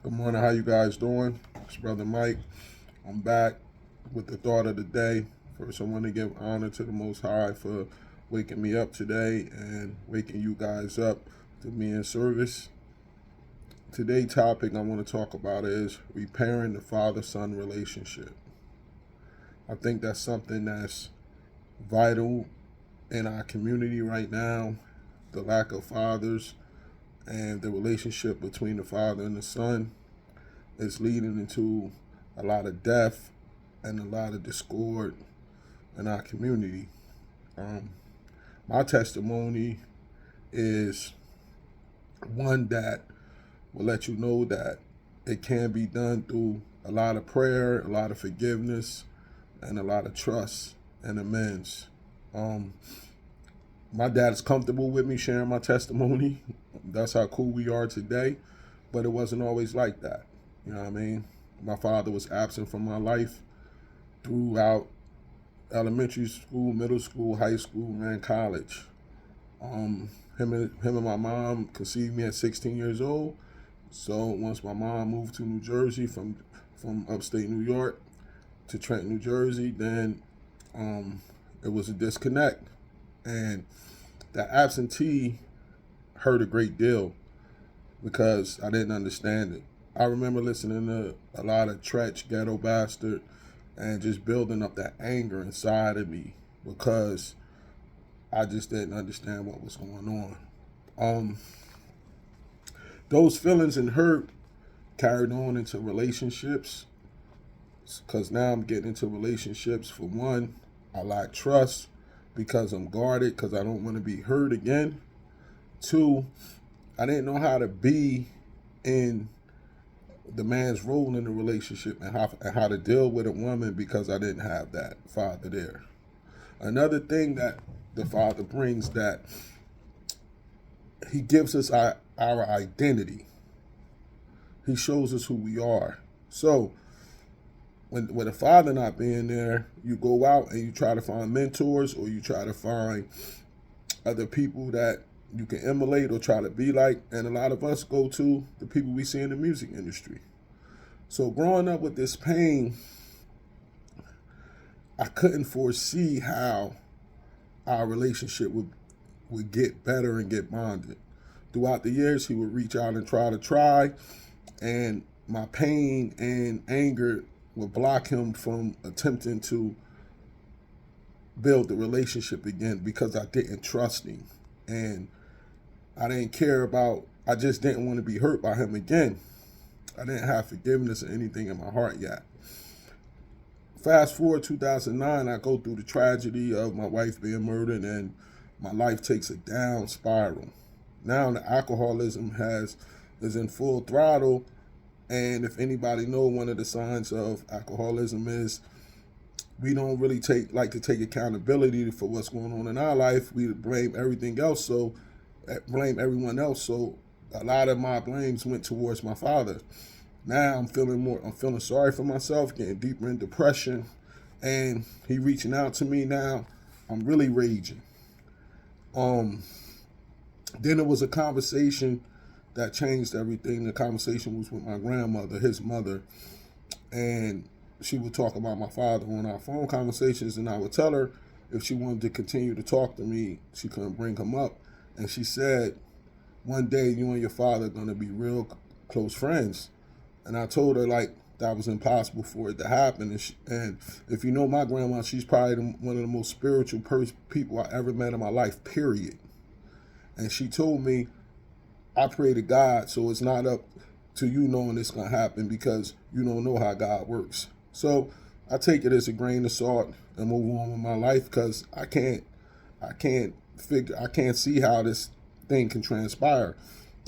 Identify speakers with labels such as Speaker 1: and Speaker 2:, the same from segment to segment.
Speaker 1: Good morning. How you guys doing? It's Brother Mike. I'm back with the thought of the day. First, I want to give honor to the Most High for waking me up today and waking you guys up to be in service. Today's topic I want to talk about is repairing the father-son relationship. I think that's something that's vital in our community right now. The lack of fathers and the relationship between the father and the son is leading into a lot of death and a lot of discord in our community. Um, my testimony is one that will let you know that it can be done through a lot of prayer, a lot of forgiveness, and a lot of trust and amends. Um, my dad is comfortable with me sharing my testimony. That's how cool we are today. But it wasn't always like that. You know what I mean? My father was absent from my life throughout elementary school, middle school, high school, and college. Him and my mom conceived me at 16 years old. So once my mom moved to New Jersey from upstate New York to Trenton, New Jersey, then it was a disconnect, and that absentee hurt a great deal because I didn't understand it. I remember listening to a lot of Tretch, Ghetto Bastard, and just building up that anger inside of me because I just didn't understand what was going on. Um, those feelings and hurt carried on into relationships because now I'm getting into relationships. For one, I lack trust because I'm guarded because I don't want to be hurt again. Two, I didn't know how to be in the man's role in the relationship and how to deal with a woman because I didn't have that father there. Another thing that the father brings, that he gives us our identity. He shows us who we are. So when a father not being there, you go out and you try to find mentors, or you try to find other people that you can emulate or try to be like. And a lot of us go to the people we see in the music industry. So growing up with this pain, I couldn't foresee how our relationship would get better and get bonded. Throughout the years, he would reach out and try, and my pain and anger would block him from attempting to build the relationship again because I didn't trust him. And I didn't care about, I just didn't want to be hurt by him again. I didn't have forgiveness or anything in my heart yet. Fast forward 2009, I go through the tragedy of my wife being murdered, and my life takes a down spiral. Now the alcoholism is in full throttle, and if anybody know, one of the signs of alcoholism is we don't really like to take accountability for what's going on in our life. We blame everything else, so blame everyone else. So a lot of my blames went towards my father. Now I'm feeling sorry for myself, getting deeper in depression, and he reaching out to me now. I'm really raging. Um, then there was a conversation that changed everything. The conversation was with my grandmother, his mother, and she would talk about my father on our phone conversations, and I would tell her if she wanted to continue to talk to me, she couldn't bring him up. And she said, one day you and your father are going to be real close friends. And I told her, like, that was impossible for it to happen. And if you know my grandma, she's probably one of the most spiritual people I ever met in my life, period. And she told me, I pray to God, so it's not up to you knowing it's going to happen because you don't know how God works. So I take it as a grain of salt and move on with my life because I can't see how this thing can transpire.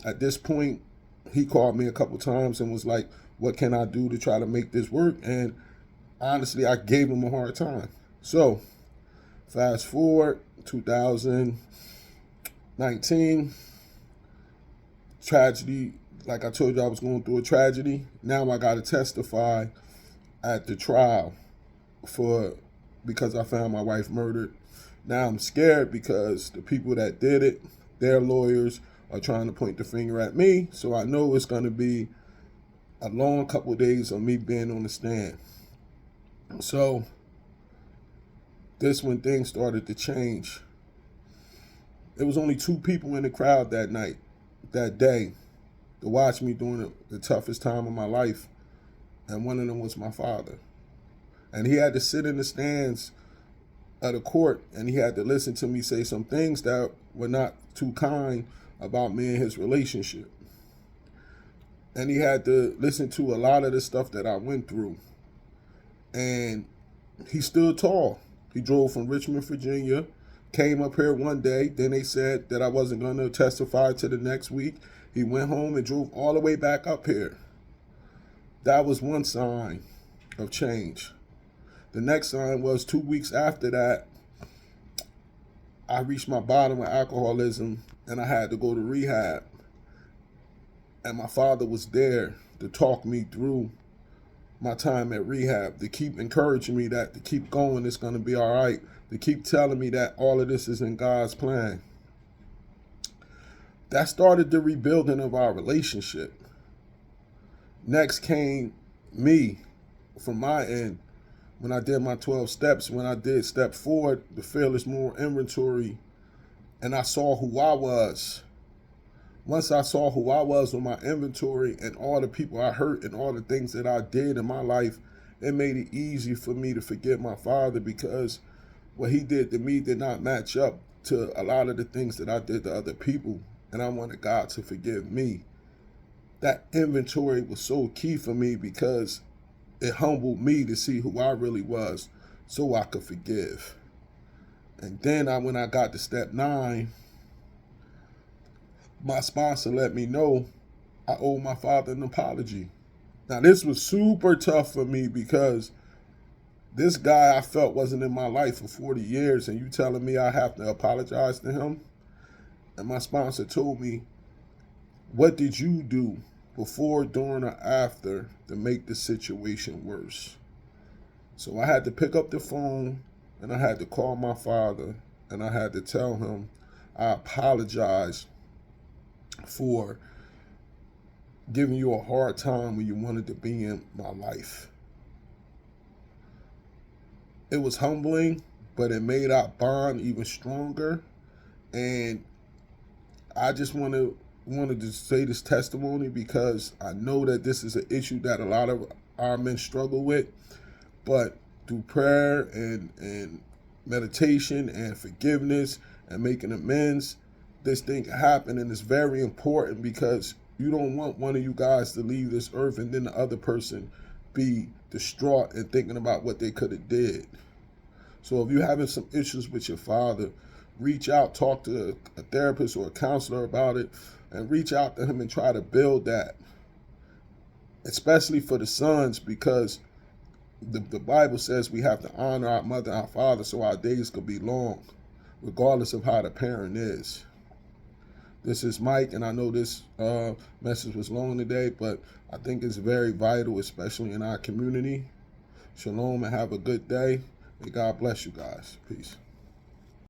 Speaker 1: At this point, he called me a couple times and was like, what can I do to try to make this work? And honestly, I gave him a hard time. So fast forward 2019, tragedy. Like I told you, I was going through a tragedy. Now I got to testify at the trial because I found my wife murdered. Now I'm scared because the people that did it, their lawyers are trying to point the finger at me. So I know it's going to be a long couple of days of me being on the stand. So this when things started to change. It was only 2 people in the crowd that night, that day, to watch me during the toughest time of my life. And one of them was my father. And he had to sit in the stands of the court, and he had to listen to me say some things that were not too kind about me and his relationship. And he had to listen to a lot of the stuff that I went through. And he stood tall. He drove from Richmond, Virginia, came up here one day. Then they said that I wasn't going to testify to the next week. He went home and drove all the way back up here. That was one sign of change. The next sign was 2 weeks after that, I reached my bottom of alcoholism and I had to go to rehab. And my father was there to talk me through my time at rehab, to keep encouraging me that to keep going, it's going to be all right, to keep telling me that all of this is in God's plan. That started the rebuilding of our relationship. Next came me from my end. When I did my 12 steps, when I did step forward, the Fearless Moral Inventory, and I saw who I was. Once I saw who I was on my inventory and all the people I hurt and all the things that I did in my life, it made it easy for me to forgive my father, because what he did to me did not match up to a lot of the things that I did to other people, and I wanted God to forgive me. That inventory was so key for me because it humbled me to see who I really was so I could forgive. And then when I got to step 9, my sponsor let me know I owe my father an apology. Now, this was super tough for me because this guy I felt wasn't in my life for 40 years, and you telling me I have to apologize to him? And my sponsor told me, what did you do before, during, or after to make the situation worse? So I had to pick up the phone and I had to call my father and I had to tell him I apologize for giving you a hard time when you wanted to be in my life. It was humbling, but it made our bond even stronger. And I just wanted to say this testimony because I know that this is an issue that a lot of our men struggle with. But through prayer and meditation and forgiveness and making amends, this thing can happen. And it's very important because you don't want one of you guys to leave this earth and then the other person be distraught and thinking about what they could have did. So if you're having some issues with your father, reach out, talk to a therapist or a counselor about it, and reach out to him and try to build that, especially for the sons, because the Bible says we have to honor our mother and our father so our days could be long, regardless of how the parent is. This is Mike, and I know this message was long today, but I think it's very vital, especially in our community. Shalom and have a good day. May God bless you guys. Peace.